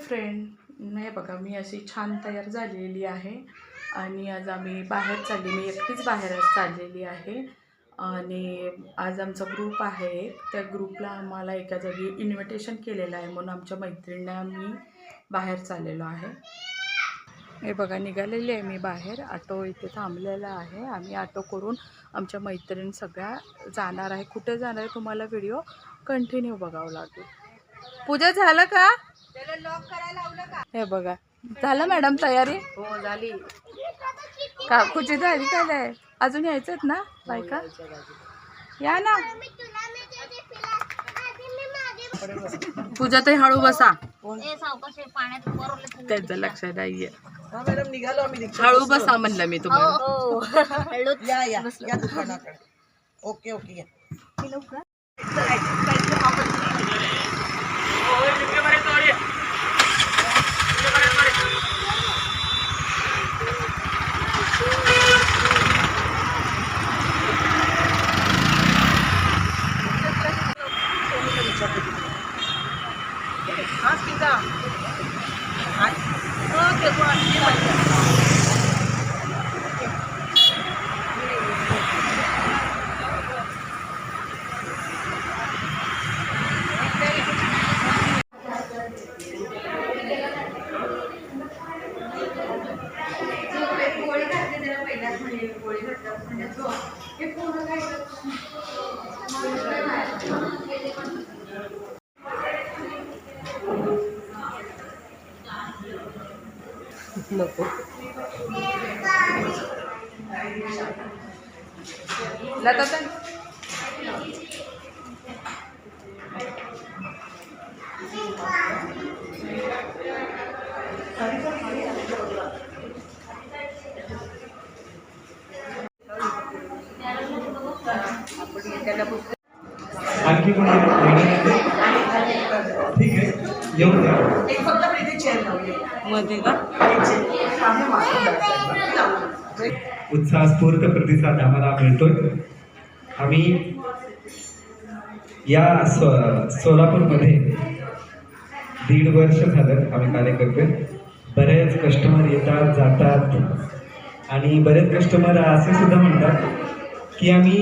Friend, हे बघा मी अशी छान तयार झालेली आहे आणि आज आम्ही बाहेर चालली, मी एकटीच बाहेर चाललेली आहे आणि आज आमचा ग्रुप आहे एक, त्या ग्रुपला आम्हाला एका जागी इन्व्हिटेशन केलेलं आहे म्हणून आमच्या मैत्रिणींना मी बाहेर चाललेलो आहे। हे बघा निघालेली आहे मी बाहेर, ऑटो इथे थांबलेला आहे, आम्ही ऑटो करून आमच्या मैत्रिणी सगळ्या जाणार आहे। कुठे जाणार आहे तुम्हाला व्हिडिओ कंटिन्यू बघावं लागेल। पूजा झालं का? लॉक करायला लावलं का? हे बघा झालं मॅडम तयारी? हो झाली। काकूची झाली का नाही? अजून यायचंच ना बायका? या ना पूजा ताई हळू बसा, त्याचं लक्ष नाहीये। मॅडम निघालो आम्ही, हळू बसा म्हणलं मी तुम्हाला। या या या दुकानाकडे। ओके ओके या। हाँ पिज़्ज़ा नको लता आणखी कोणी ठीक आहे येऊन द्या। एक फक्त इथे चेअर लावली मध्ये का? उत्साहस्फूर्त प्रतिसाद आम्हाला मिळतोय। आम्ही या सोलापूरमध्ये 1.5 वर्ष झालं आम्ही कार्य करतोय। बरेच कस्टमर येतात जातात आणि बरेच कस्टमर असे सुद्धा म्हणतात की आम्ही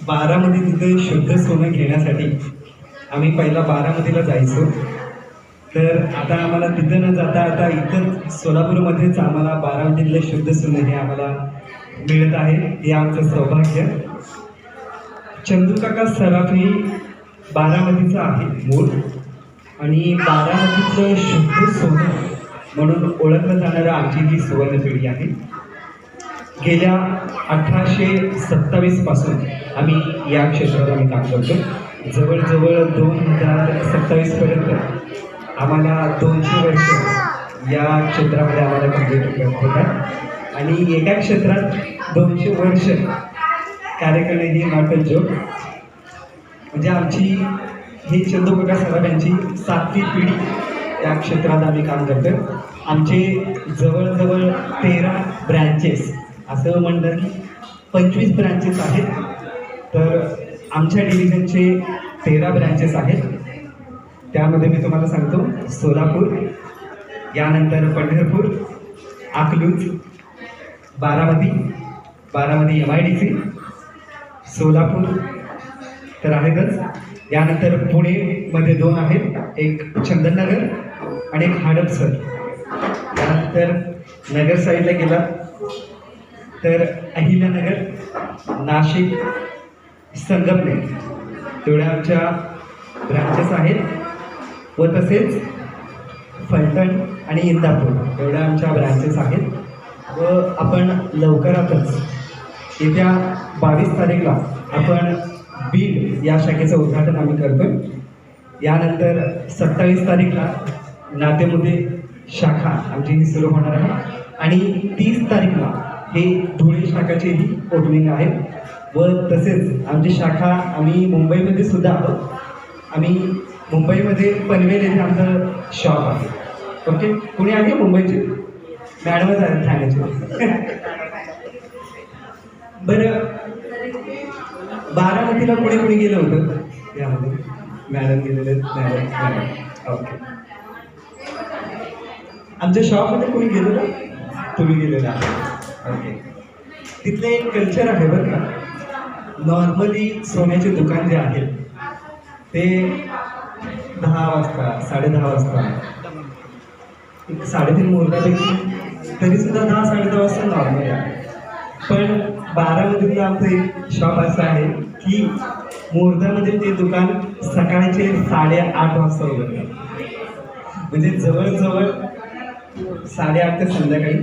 बारामती तिथे शुद्ध सोनं घेण्यासाठी आम्ही पहिला बारामतीला जायचो, तर आता आम्हाला तिथं न जाता आता इथं सोलापूरमध्येच आम्हाला बारामतीतलं शुद्ध सोनं हे आम्हाला मिळत आहे, हे आमचं सौभाग्य। चंदूकाका सराफ हे बारामतीचं आहे मूळ आणि बारामतीचं शुद्ध सोनं म्हणून ओळखलं जाणारं आमची ही सुवर्ण पिढी आहे। गेल्या 1827 पासून आम्ही या क्षेत्रात आम्ही काम करतो। जवळजवळ 2027 पर्यंत आम्हाला 200 वर्ष या क्षेत्रामध्ये आम्हाला कंप्लीट करत होतात आणि एका क्षेत्रात 200 वर्ष कार्य करणे ही नॉट अ जोक। म्हणजे आमची ही चंदूकाका सराफ यांची 7वी पिढी या क्षेत्रात आम्ही काम करतो। आमचे जवळजवळ 13 ब्रँचेस, असं म्हणलं की 25 ब्रँचेस आहेत, तर आमच्या डिव्हिजनचे 13 ब्रँचेस आहेत। त्यामध्ये मी तुम्हाला सांगतो सोलापूर, यानंतर पंढरपूर, अकलूज, बारामती MIDC, सोलापूर तर आहेतच, यानंतर पुणेमध्ये 2 आहेत, एक चंदननगर आणि एक हडपसर। त्यानंतर नगर साईडला गेला तर अहिल्यानगर, नाशिक, संगमनेर तेवढ्या आमच्या ब्रँचेस आहेत व तसेच फलटण आणि इंदापूर एवढ्या आमच्या ब्रँचेस आहेत। व आपण लवकरातच येत्या 22 तारीखला आपण बीड या शाखेचं उद्घाटन आम्ही करतोय। यानंतर 27 तारीखला नातेमुते शाखा आमची ही सुरू होणार आहे आणि 30 तारीखला हे धुळे शाखाची ही ओपनिंग आहे व तसेच आमची शाखा आम्ही मुंबईमध्ये सुद्धा आहोत। आम्ही मुंबईमध्ये पनवेल येथे आमचं शॉप आहे। ओके, कुणी आहे मुंबईचे? मॅडमच आहेत ठाण्याचे। बरं, बारामतीला कुणी कुणी गेलं होतं यामध्ये? मॅडम गेलेले? Madam okay. आमच्या शॉपमध्ये कोणी गेलं ना? तुम्ही गेलेला ओके. तिथलं एक कल्चर आहे बरं का. नॉर्मली सोन्याचे दुकान जे आहे ते 10 वाजता 10:30 वाजता एक 3:30 मुहूर्तापैकी तरी सुद्धा 10-10:30 वाजता नॉर्मल आहे. पण बारामतीतलं आमचं एक शॉप असं आहे की मुहूर्तामध्ये ते दुकान सकाळचे 8:30 वाजता उघडतं. म्हणजे जवळजवळ 8:30 ते संध्याकाळी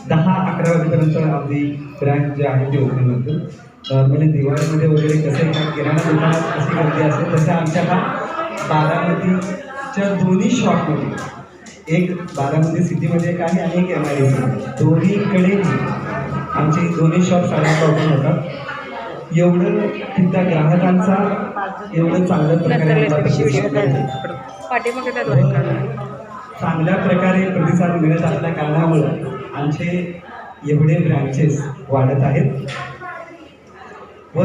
10-11 वाजेपर्यंत आपली ब्रँच जे आहे ते ओपन होतं. नॉर्मली दिवाळीमध्ये वगैरे कसं एका किराणा दुकानात कशी गर्दी असते तसं आमच्या हा बारामतीच्या दोन्ही शॉपमध्ये एक बारामती सिटीमध्ये एक आहे आणि एक MIDC दोन्हीकडे आमचे दोन्ही शॉप 8:30 ओपन होतात. एवढं तिथल्या ग्राहकांचा एवढं चांगल्या प्रकारे चांगल्या प्रकारे प्रतिसाद मिळत असल्या कारणामुळं आमचे एवढे ब्रँचेस वाढत आहेत. व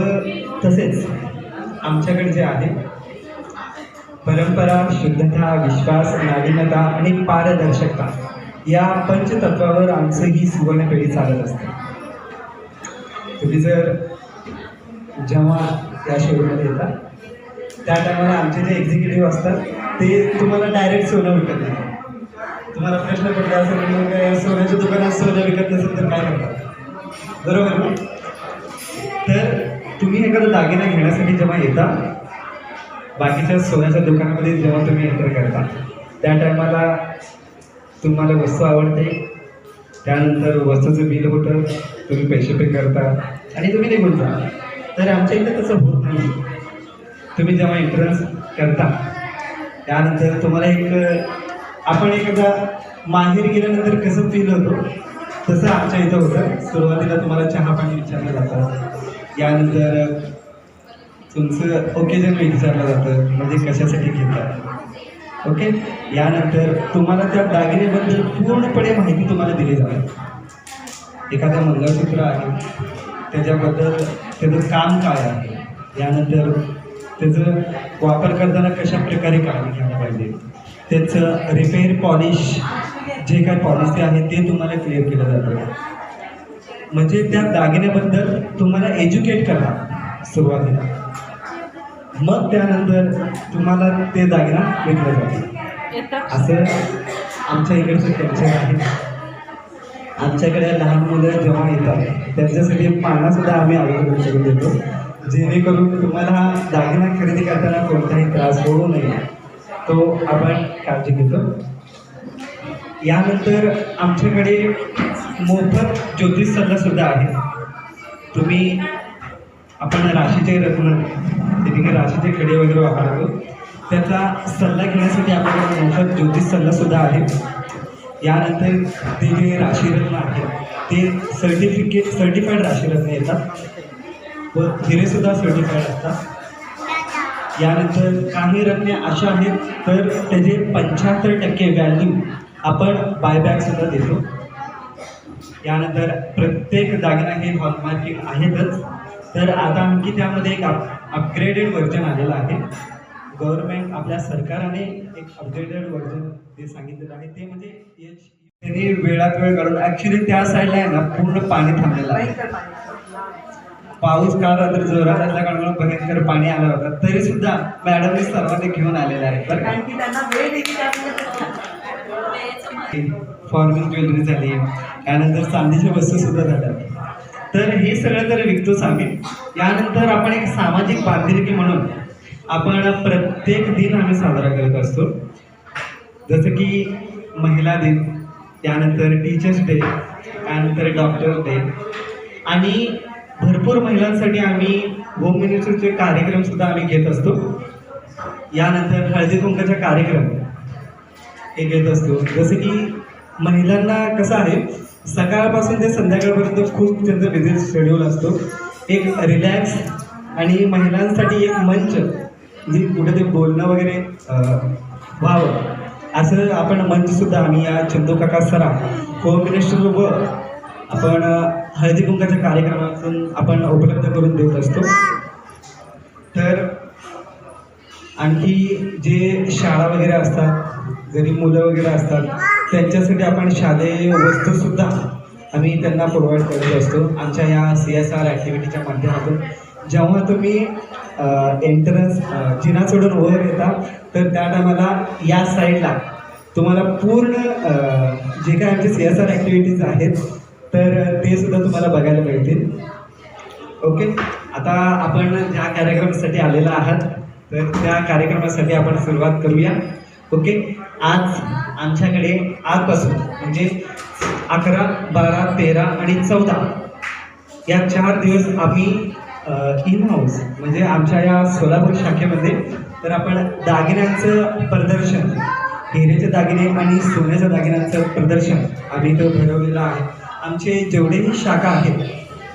तसेच आमच्याकडे जे आहे परंपरा, शुद्धता, विश्वास, नाविन्यता आणि पारदर्शकता या पंचतत्वावर आमचं ही सुवर्ण पिढी चालत असते. तुम्ही जर जेव्हा या शोरूममध्ये येतात त्या टायमाला आमचे जे एक्झिक्युटिव्ह असतात ते तुम्हाला डायरेक्ट सोनं विकत नाही. तुम्हाला प्रश्न पडला असेल की मग सोन्याच्या दुकानात सोनं विकत नसेल तर काय करतात, बरोबर ना? तर तुम्ही एखादा दागिना घेण्यासाठी जेव्हा येता बाकीच्या सोन्याच्या दुकानामध्ये जेव्हा तुम्ही एंटर करता त्या टायमाला तुम्हाला वस्तू आवडते, त्यानंतर वस्तूचं बिल होतं, तुम्ही पैसे पे करता आणि तुम्ही निघून जा. तर आमच्या इथं तसं होत नाही. तुम्ही जेव्हा एंट्रन्स करता त्यानंतर तुम्हाला एक आपण एकदा माहेर गेल्यानंतर कसं फील होतो तसं आमच्या इथं होतं. सुरुवातीला तुम्हाला चहा पाणी विचारलं जातं, यानंतर तुमचं ओकेजन विचारलं जातं म्हणजे कशासाठी घेतात, ओके. यानंतर तुम्हाला त्या दागिन्याबद्दल पूर्णपणे माहिती तुम्हाला दिली जाते. एखादं मंगळसूत्र आहे त्याच्याबद्दल त्याचं काम काय आहे, यानंतर त्याचं वापर करताना कशा प्रकारे काळजी घ्यायला पाहिजे, त्याचं रिपेअर पॉलिश जे काय पॉलिसी आहे ते तुम्हाला क्लिअर केलं जातं. म्हणजे त्या दागिन्याबद्दल तुम्हाला एज्युकेट करा सुरुवातीला, मग त्यानंतर तुम्हाला ते दागिना विकला जातो. असं आमच्या इकडचं कल्चर आहे. आमच्याकडे लहान मुलं जेव्हा येतात त्यांच्यासाठी पानासुद्धा आम्ही अवेलेबल करून देतो, जेणेकरून तुम्हाला हा दागिना खरेदी करताना कोणताही त्रास होऊ नये तो आपण काळजी घेतो. यानंतर आमच्याकडे मोफत ज्योतिष सल्लासुद्धा आहे. तुम्ही आपण राशीचे रत्न तिथे राशीचे खडे वगैरे वापरतो त्याचा सल्ला घेण्यासाठी आपल्याकडे मोफत ज्योतिष सल्लासुद्धा आहे. यानंतर ते जे राशीरत्न आहेत ते सर्टिफाईड राशीरत्न येतात व हिरेसुद्धा सर्टिफाईड असतात. यानंतर काही रत्ने अशा आहेत तर त्याचे 75% व्हॅल्यू आपण बायबॅकसुद्धा देतो. यानंतर प्रत्येक दागिना हे हॉलमार्किंग आहेतच, तर आता आणखी त्यामध्ये एक अपग्रेडेड व्हर्जन आलेलं आहे. गव्हर्नमेंट आपल्या सरकारने एक अपग्रेडेड व्हर्जन ते सांगितलेलं आहे ते म्हणजे त्यांनी वेळात वेळ काढून ॲक्च्युली त्या साईडला आहे ना पूर्ण पाणी थांबलेलं आहे. पाऊस काल रात्री जोरात असल्या कारणामुळे भयंकर पाणी आलं होतं तरी सुद्धा मॅडमने सर्वांनी घेऊन आलेलं आहे. बरं कारण की त्यांना वेळ देखील फॉर्मिंग ज्वेलरी झाली, त्यानंतर चांदीच्या वस्तू सुद्धा झाल्या. तर हे सगळं तर विकतोच आम्ही. यानंतर आपण एक सामाजिक बांधिलकी म्हणून आपण प्रत्येक दिन आम्ही साजरा करत असतो. जसं की महिला दिन, त्यानंतर टीचर्स डे, त्यानंतर डॉक्टर्स डे आणि भरपूर महिलांसाठी आम्ही होम मिनिस्टरचे कार्यक्रमसुद्धा आम्ही घेत असतो. यानंतर हळदी कुंकाचा कार्यक्रम हे घेत असतो. जसं की महिलांना कसं आहे सकाळपासून ते संध्याकाळपर्यंत खूप त्यांचं बिझी शेड्यूल असतो. एक रिलॅक्स आणि महिलांसाठी एक मंच म्हणजे कुठे ते बोलणं वगैरे व्हावं असं आपण मंचसुद्धा आम्ही या चंदू काका सरा होम मिनिस्टर व आपण हळदी कुंकाच्या कार्यक्रमातून आपण उपलब्ध करून देत असतो. तर आणखी जे शाळा वगैरे असतात, गरीब मुलं वगैरे असतात त्यांच्यासाठी आपण शालेय वस्तूसुद्धा आम्ही त्यांना प्रोव्हाइड करत असतो आमच्या या CSR ॲक्टिव्हिटीच्या माध्यमातून. जेव्हा तुम्ही एंट्रन्स जिना सोडून वर येता तर त्या टायमाला या साईडला तुम्हाला पूर्ण जे काय आमचे CSR ॲक्टिव्हिटीज आहेत तर ते सुद्धा तुम्हाला बघायला मिळतील. ओके, आता आपण ज्या कार्यक्रमासाठी आलेला आहात तर त्या कार्यक्रमासाठी आपण सुरुवात करूया. ओके, आज आमच्याकडे आजपासून म्हणजे 11, 12, 13 आणि 14 या 4 दिवस आम्ही इन हाऊस म्हणजे आमच्या या सोलापूर शाखेमध्ये तर आपण दागिन्यांचं प्रदर्शन, हिरेचे दागिने आणि सोन्याच्या दागिन्यांचं प्रदर्शन आम्ही इथं भरवलेलं आहे. आमचे जेवढेही शाखा आहेत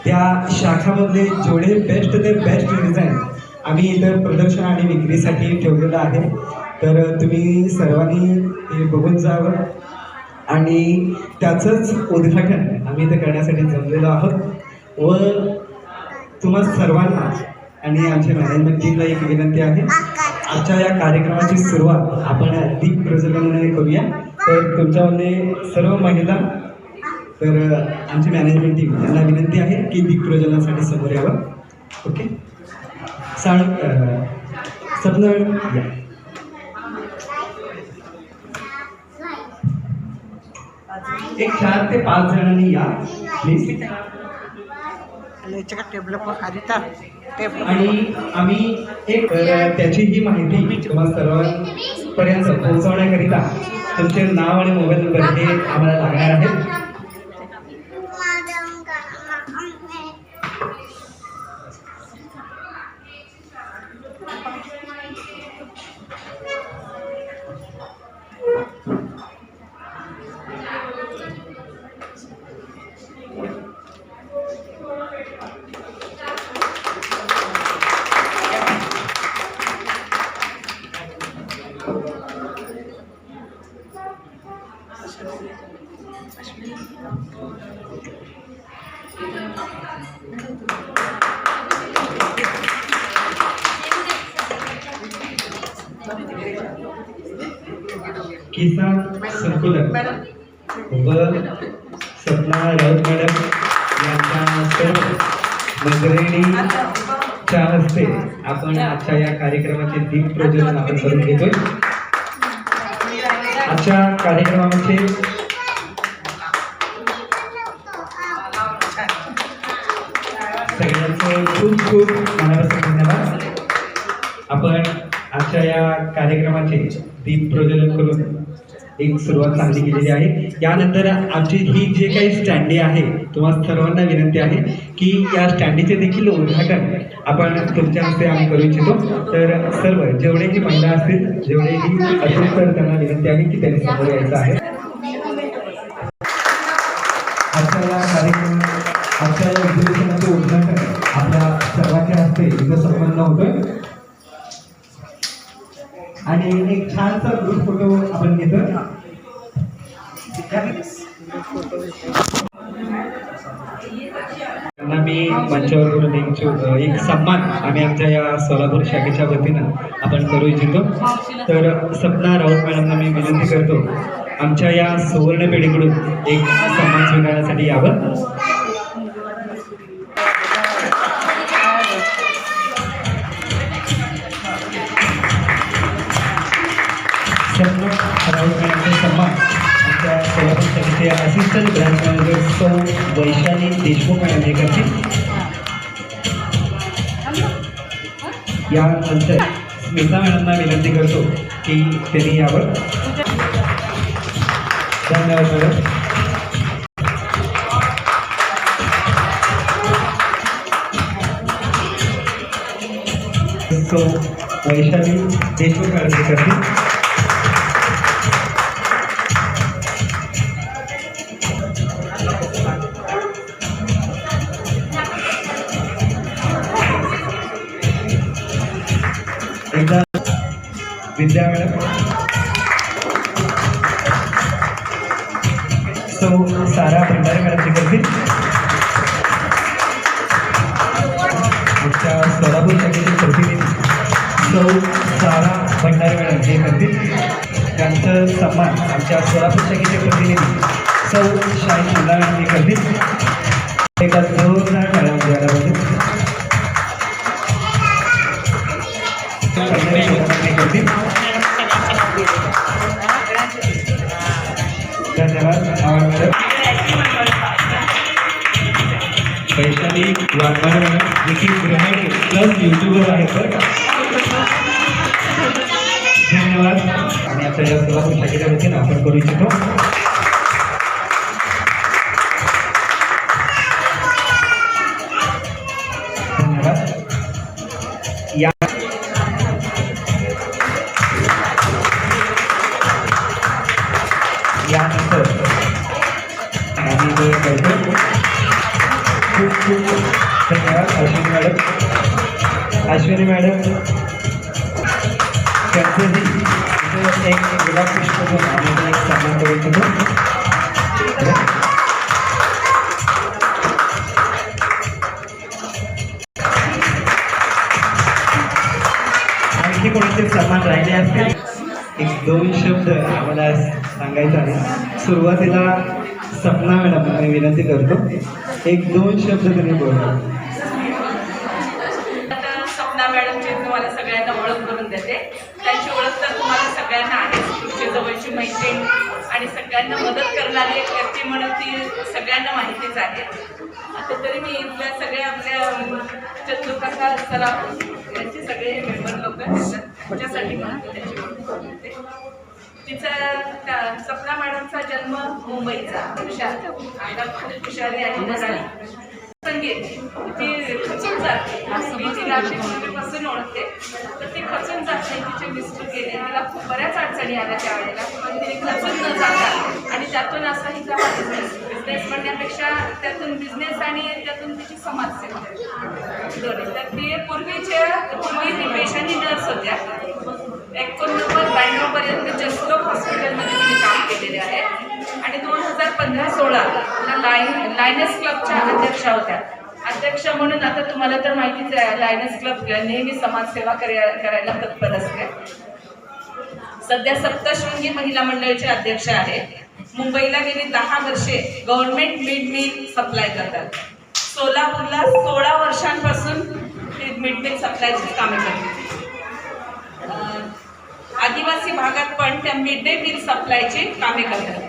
त्या शाखामधले जेवढे बेस्ट ते बेस्ट डिझाईन आम्ही इथं प्रदर्शन आणि विक्रीसाठी ठेवलेलं आहे. तर तुम्ही सर्वांनी ते बघून जावं आणि त्याचंच उद्घाटन आम्ही इथं करण्यासाठी जमलेलो आहोत. व तुम्हा सर्वांना आणि आमच्या मॅनेजमेंट टीमला एक विनंती आहे, आजच्या या कार्यक्रमाची सुरुवात आपण दीप प्रज्वलनाने करूया. तर तुमच्यामध्ये सर्व महिला तर आमची मॅनेजमेंट टीम यांना विनंती आहे की दीप प्रज्वलनासाठी समोर यावं. ओके, सपना या. एक 4 ते 5 जणांनी या प्लीज. आणि आम्ही एक त्याची ही माहिती तुम्हाला सर्वांपर्यंत पोहोचवण्याकरिता तुमचे नाव आणि मोबाईल नंबर हे आम्हाला लागणार आहेत. किसान सर्क्युलर व सपना राऊत मॅडम यांच्या सर्व मंत्रिणीच्या हस्ते आपण आजच्या या कार्यक्रमाचे दीप प्रज्वलन आपण करून घेतोय. आजच्या कार्यक्रमाचे सगळ्यांचं खूप खूप मनापासून धन्यवाद. आपण आजच्या या कार्यक्रमाचे दीप प्रज्वलन करून एक सुरुवात चांगली केलेली आहे. यानंतर आमची ही जे काही स्टँडी आहे तुम्हाला सर्वांना विनंती आहे की या स्टँडीचे देखील उद्घाटन आपण तुमच्या हस्ते आम्ही करू इच्छितो. तर सर्व जेवढेही महिला असतील जेवढेही असेल तर त्यांना विनंती आहे की त्यांनी समोर यायचं आहे. आजच्या या कार्यक्रमात आजच्या या अधिवेशनाचे उद्घाटन आपल्या सर्वांच्या हस्ते इथं संपन्न होतोय आणि एक छानसा ग्रुप फोटो आपण घेतो. त्यांना मी मंचावर करून एक सन्मान आम्ही आमच्या या सोलापूर शाखेच्या वतीनं आपण करू इच्छितो. तर सपना राऊत मॅडमना मी विनंती करतो आमच्या या सुवर्ण पिढीकडून एक सन्मान स्वीकारण्यासाठी यावं. सपना राऊत मॅडमचे सन्मान आमच्या सोलापूर शाखेचे असिस्टंट ब्रांच मॅनेजर सौ वैशाली देशमुख मॅडम हे करतील. यानंतर स्मिता मॅडमना विनंती करतो की त्यांनी यावं. धन्यवाद मॅडम. सौ वैशाली देशमुख मॅडम हे करतील. एकदा विद्या मॅडम, सौ सारा भंडारे मॅडम हे करतील. आमच्या सोलापूर शाखेचे प्रतिनिधी सौ सारा भंडारे मॅडम हे करतील. त्यांचं सन्मान आमच्या सोलापूर शाखेचे प्रतिनिधी सौ शाही मुलांनी करतील एका जोरदार टाळ्या द्यायला करतील. धन्यवाद. वैशाली वाघमारे मॅडम देखील गृहिणी प्लस यूट्यूबर आहेत बरं का. धन्यवाद. आणि आपल्या या सोलापूर शाखेच्या वतीनं आपण करू इच्छितो धन्यवाद. या यानंतर आम्ही जे करतो खूप खूप धन्यवाद. अश्विनी मॅडम त्यांचंही एक गुलाब पुष्प घेऊन आम्ही एक सन्मान करू इच्छितो. आणखी कोणाचे सन्मान राहिले असतील एक दोन शब्द आम्हाला सांगायचं आहे. सुरुवातीला सपना मॅडम मी विनंती करतो एक दोन शब्द तुम्ही बोला. सपना मॅडमची तुम्हाला सगळ्यांना ओळख करून देते. त्यांची ओळख तर तुम्हाला सगळ्यांना आहे, तुमच्या जवळची मैत्रीण आणि सगळ्यांना मदत करणारी एक व्यक्ती म्हणून ती सगळ्यांना माहितीच आहे. आता तरी मी इथल्या सगळ्या आपल्या चंद्रकाका सराफ यांचे सगळे मेंबर लोक त्याच्यासाठी म्हणते त्यांची ओळख करून देते. सपना मॅडमचा जन्म मुंबईचा आता खूप हुशारी आणि धडाडी संगीत ती खचून जाते. मी तिला अशी पूर्वीपासून ओळखते तर ती खचून जात नाही. तिचे मिस्टर गेले, तिला खूप बऱ्याच अडचणी आल्या त्यावेळेला, पण तिने खचून न जाता आणि त्यातून असा हिचा बिझनेस म्हणण्यापेक्षा त्यातून बिझनेस आणि त्यातून तिची समाजसेवा दोन्ही. तर ती पूर्वी ती पेशांनी नर्स होत्या. 1992 पर्यंत जसलोक हॉस्पिटलमध्ये तिने काम केलेले आहे आणि 2015-16 लायनस क्लबच्या अध्यक्षा होत्या. अध्यक्ष म्हणून आता तुम्हाला तर माहितीच आहे, लायनस क्लब नेहमी समाजसेवा करायला तत्पर असते. सध्या सप्तशृंगी महिला मंडळाचे अध्यक्ष आहे. मुंबईला गेली 10 वर्षे गव्हर्नमेंट मिड मील सप्लाय करतात. सोलापूरला 16 वर्षांपासून मिड मील सप्लायची कामे करतात. आदिवासी भागात पण त्या मिड डे मील सप्लायची कामे करतात.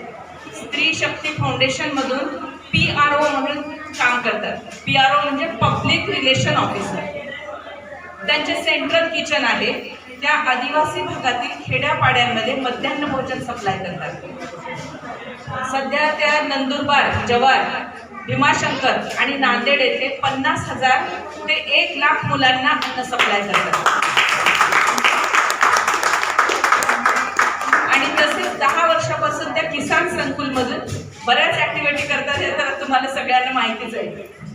स्त्री शक्ती फाउंडेशनमधून PRO म्हणून काम करतात. PRO म्हणजे पब्लिक रिलेशन ऑफिसर. त्यांचे सेंट्रल किचन आहे. त्या आदिवासी भागातील खेड्यापाड्यांमध्ये मध्यान्ह भोजन सप्लाय करतात. सध्या त्या नंदुरबार, जव्हार, भीमाशंकर आणि नांदेड येथे 50,000 ते 1,00,000 मुलांना अन्न सप्लाय करतात. आणि तसेच 10 वर्षापासून त्या किसान संकुलमधून बऱ्याच ॲक्टिव्हिटी करतात. हे तर तुम्हाला सगळ्यांना माहितीच आहे.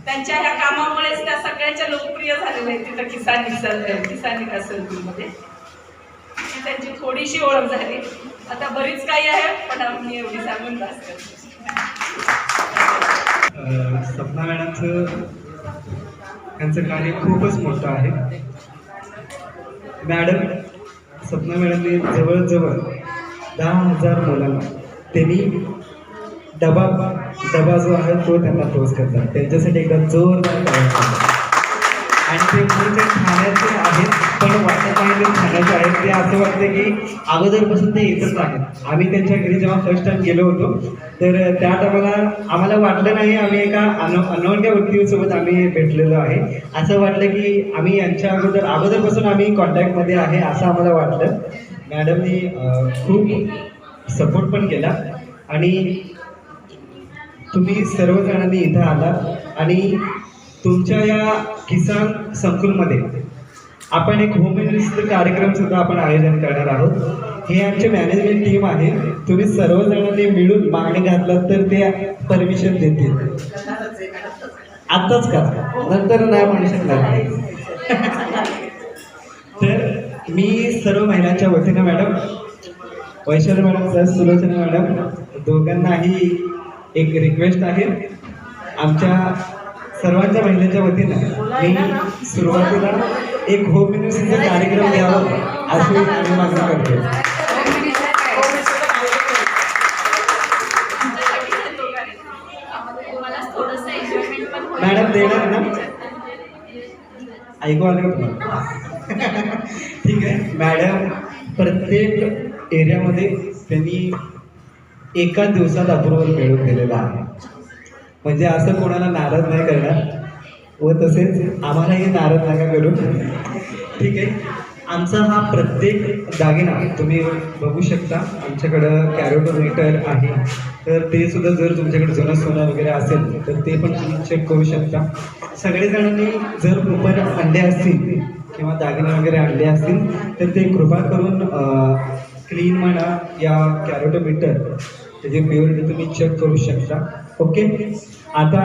त्यांच्या ह्या कामामुळेच त्या सगळ्यांच्या लोकप्रिय झालेल्या आहेत तिथं किसान विकास संकुलमध्ये. त्यांची थोडीशी ओळख झाली. आता बरीच काही आहे पण आम्ही एवढी सांगून बस करतो. सपना मॅडमचं त्यांचं कार्य खूपच मोठं आहे. मॅडम सपना मॅडमने जवळजवळ 10,000 मुलांना त्यांनी डबा जो आहे तो त्यांना पोच करतात. त्यांच्यासाठी एकदा जोरदार करायचं. आणि ते मूळ ठाण्याचे आहेत पण वाटत आहे ते ठाण्याचे आहेत. ते असं वाटतं की अगोदरपासून ते येतच आहेत. आम्ही त्यांच्या घरी जेव्हा फर्स्ट टाइम गेलो होतो तर त्या टायमाला आम्हाला वाटलं नाही आम्ही एका अनोळख्या व्यक्तीसोबत आम्ही भेटलेलो आहे. असं वाटलं की आम्ही यांच्या अगोदरपासून आम्ही कॉन्टॅक्टमध्ये आहे असं आम्हाला वाटलं. मॅडमनी खूप सपोर्ट पण केला आणि तुम्ही सर्वजणांनी इथं आला आणि तुमच्या या किसान संकुलमध्ये आपण एक होम मिनिस्टर कार्यक्रम सुद्धा आपण आयोजन करणार आहोत. हे आमचे मॅनेजमेंट टीम आहे. तुम्ही सर्वजणांनी मिळून मागणी घातलात तर ते परमिशन देतील. आत्ताच का नंतर नाही म्हणू शकणार. तर मी सर्व महिलांच्या वतीनं madam Vaishali madam sir Sulochana madam दोघांनाही एक रिक्वेस्ट आहे. आमच्या सर्वांच्या महिलांच्या वतीनं मी सुरुवातीला एक होम मिनिस्टरचा कार्यक्रम द्यावा अशी मी मागणी करतो. थोडंसं एन्जॉयमेंट पण होईल. मॅडम देणार ना? ऐकू आलं का तुम्हाला? ठीक आहे. मॅडम प्रत्येक एरियामध्ये त्यांनी एका दिवसात अप्रुव्हल मिळवून दिलेला आहे. म्हणजे असं कोणाला नाराज नाही करणार व तसेच आम्हालाही नाराज नका करू. ठीक आहे. आमचा हा प्रत्येक दागिना तुम्ही बघू शकता. आमच्याकडं कॅरोटोमीटर आहे, तर ते सुद्धा जर तुमच्याकडे जुनं सोनं वगैरे असेल तर ते पण तुम्ही चेक करू शकता. सगळेजणांनी जर प्रॉपर अंडे असतील किंवा दागिने वगैरे अंडे असतील तर ते कृपा करून क्लीन म्हणा या कॅरोटोमीटर त्याची प्युरिटी तुम्ही चेक करू शकता. ओके. आता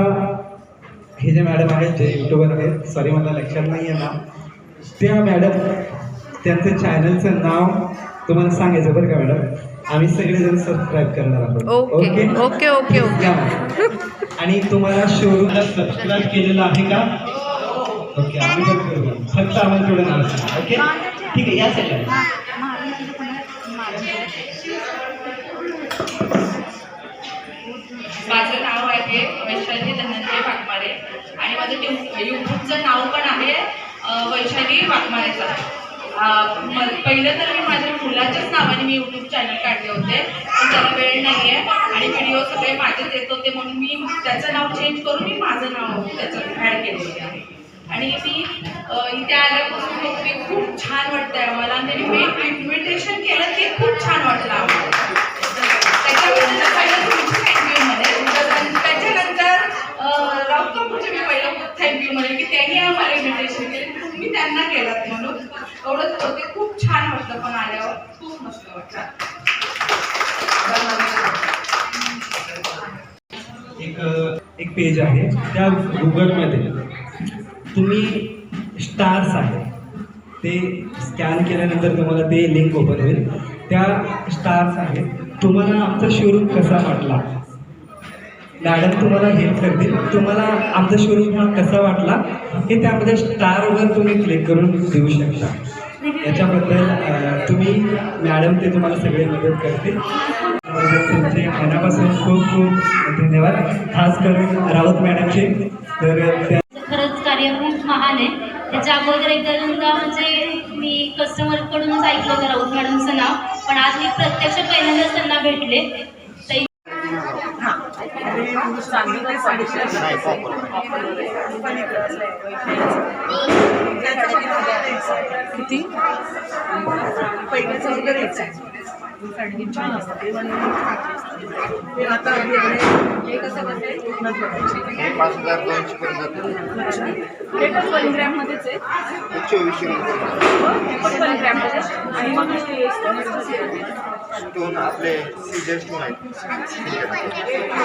हे जे मॅडम आहेत जे यूट्यूबर आहेत, सॉरी मला लक्षात नाही आहे नाव, त्या मॅडम त्यांचं चॅनलचं नाव तुम्हाला सांगायचं बरं का मॅडम. आम्ही सगळेजण सबस्क्राईब करणार आहोत. Okay okay okay okay. आणि तुम्हाला शोरूमला सबस्क्राईब केलेलं आहे का? ओके. आम्ही पण करू. फक्त आम्हाला थोडं नाव सांगा. ओके ठीक आहे. या सगळ्या माझं नाव आहे वैशाली धनंजय वाघमारे आणि माझं यूट्यूबचं नाव पण आहे वैशाली वाघमारेचं. पहिलं तर मी माझ्या मुलाच्याच नावाने मी यूट्यूब चॅनल काढले होते, पण त्याला वेळ नाही आहे आणि व्हिडिओ सगळे माझेच येत होते म्हणून मी त्याचं नाव चेंज करून मी माझं नाव त्याच्यात ॲड केलेलं आहे. आणि मी इथे आल्यापासून मी खूप छान वाटतंय आम्हाला. आणि त्यांनी इन्व्हिटेशन केलं ते खूप छान वाटलं आम्हाला. त्याच्याबद्दल पहिलं तुमची थँक्यू म्हणेल. त्याच्यानंतर राऊत कपूरचे मी पहिलं खूप थँक्यू म्हणेल की त्यांनी आम्हाला इन्व्हिटेशन केलं, तुम्ही त्यांना केलात म्हणून. एवढंच होते. खूप छान वाटलं पण आल्यावर खूप मस्त वाटलं. एक पेज आहे त्या गुगलमध्ये तुम्ही स्टार्स आहे ते स्कॅन केल्यानंतर तुम्हाला ते लिंक ओपन होईल. त्या स्टार्स आहे. तुम्हाला आमचा शोरूम कसा वाटला? मॅडम तुम्हाला हेल्प करतील. तुम्हाला आमचा शोरूम हा कसा वाटला हे त्यामध्ये स्टारवर तुम्ही क्लिक करून देऊ शकता. याच्याबद्दल तुम्ही मॅडम ते तुम्हाला सगळे मदत करतील. तुमचे मनापासून खूप खूप धन्यवाद. खास करून राऊत मॅडमचे. तर खरंच कार्य खूप महान आहे. त्याच्या अगोदर एकदा म्हणजे मी कस्टमरकडूनच ऐकलं होतं राऊत मॅडमचं नाव, पण आज मी प्रत्यक्ष पहिल्यांदाच त्यांना भेटले. किती पहिल्याचं वगैरे छान असतं ते आता हे कसं हे 5,200 पर्यंत हे पण 1 ग्रॅममध्येच आहे. 2400 रुपये. हे पण 1 ग्रॅममध्ये. आणि मग स्टोन आपले सीजर स्टोन आहेत.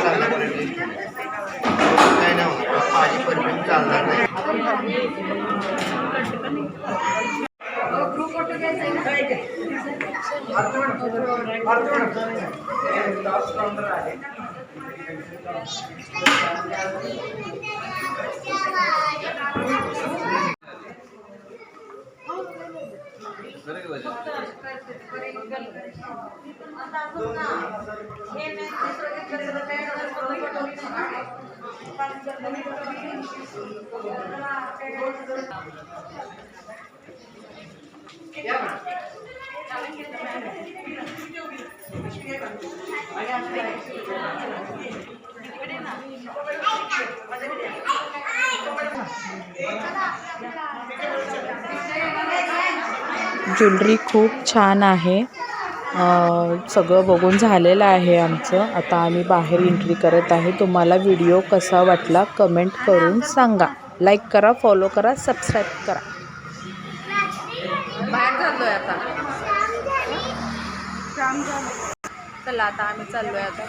चांगल्या क्वालिटी काय नाही होणार. माझी परफ्यूम चालणार नाही. ज्वेलरी खूप छान आहे. सगळं बघून झालेलं आहे आमचं. आता आम्ही बाहेर एंट्री करत आहे. तुम्हाला व्हिडिओ कसा वाटला कमेंट करून सांगा. लाईक करा, फॉलो करा, सबस्क्राईब करा. बाहेर चाललोय आता. चला आता आम्ही चाललोय आता.